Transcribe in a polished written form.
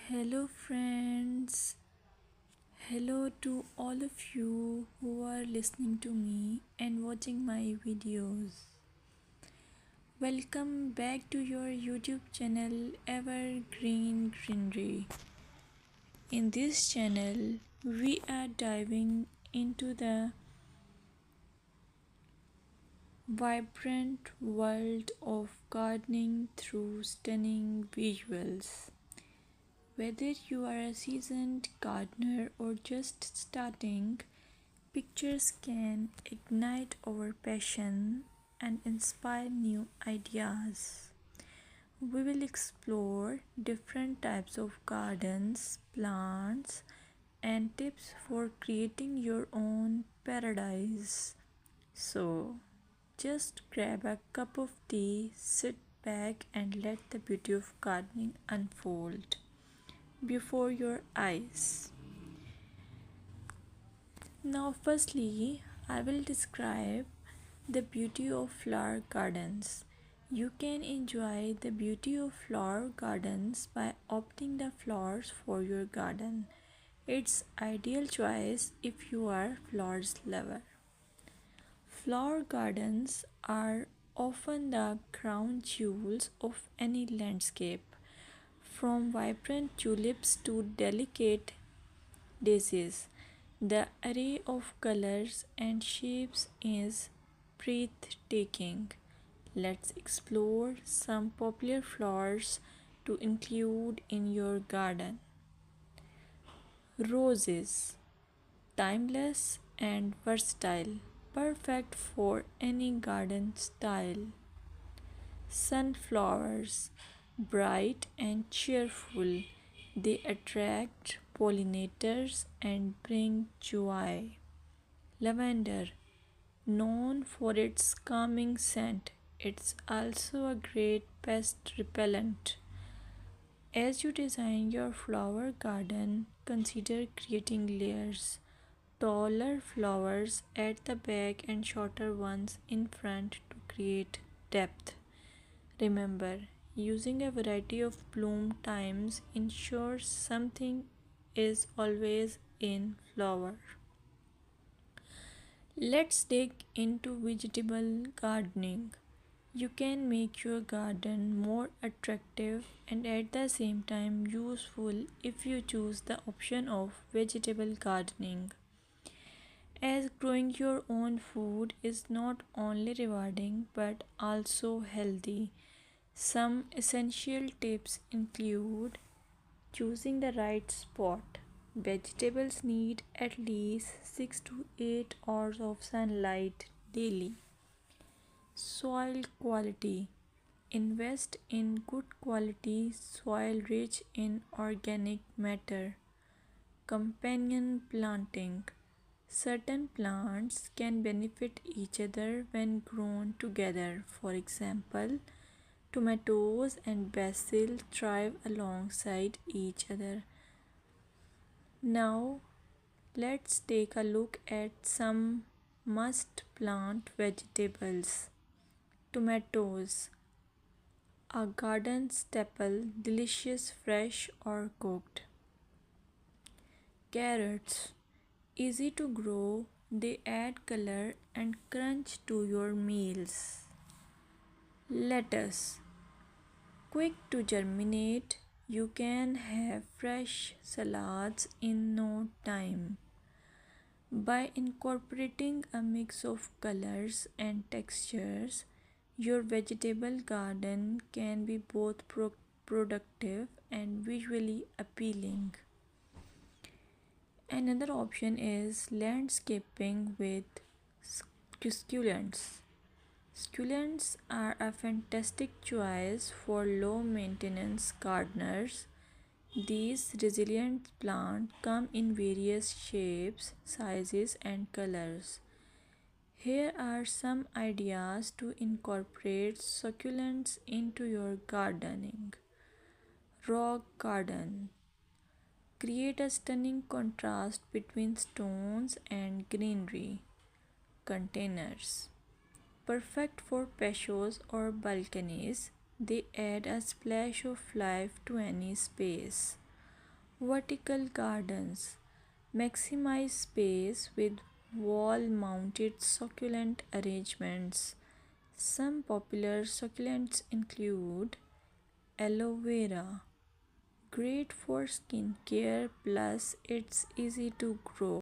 Hello, friends. Hello to all of you who are listening to me and watching my videos. Welcome back to your YouTube channel Evergreen Greenery. In this channel, we are diving into the vibrant world of gardening through stunning visuals. Whether you are a seasoned gardener or just starting, pictures can ignite our passion and inspire new ideas. We will explore different types of gardens, plants, and tips for creating your own paradise. So, just grab a cup of tea, sit back, and let the beauty of gardening unfold before your eyes. Now, firstly, I will describe the beauty of flower gardens. You can enjoy the beauty of flower gardens by opting the flowers for your garden. It's ideal choice if you are flowers lover. Flower gardens are often the crown jewels of any landscape, from vibrant tulips to delicate daisies. The array of colors and shapes is breathtaking. Let's explore some popular flowers to include in your garden. Roses, timeless and versatile, perfect for any garden style. Sunflowers, bright and cheerful, they attract pollinators and bring joy. Lavender, known for its calming scent, it's also a great pest repellent. As you design your flower garden, consider creating layers. Taller flowers at the back and shorter ones in front to create depth. Remember, using a variety of bloom times ensures something is always in flower. Let's dig into vegetable gardening. You can make your garden more attractive and at the same time useful if you choose the option of vegetable gardening. As growing your own food is not only rewarding but also healthy. Some essential tips include choosing the right spot. Vegetables need at least 6 to 8 hours of sunlight daily. Soil quality. Invest in good quality soil rich in organic matter. Companion planting. Certain plants can benefit each other when grown together. For example, tomatoes and basil thrive alongside each other. Now, let's take a look at some must plant vegetables. Tomatoes, a garden staple, delicious fresh or cooked. Carrots, easy to grow, they add color and crunch to your meals. Lettuce, quick to germinate, you can have fresh salads in no time. By incorporating a mix of colors and textures, your vegetable garden can be both productive and visually appealing. Another option is landscaping with succulents. Succulents are a fantastic choice for low maintenance gardeners. These resilient plants come in various shapes, sizes, and colors. Here are some ideas to incorporate succulents into your gardening. Rock garden. Create a stunning contrast between stones and greenery. Containers. Perfect for patios or balconies, they add a splash of life to any space. Vertical gardens maximize space with wall mounted succulent arrangements. Some popular succulents include aloe vera, great for skin care plus it's easy to grow.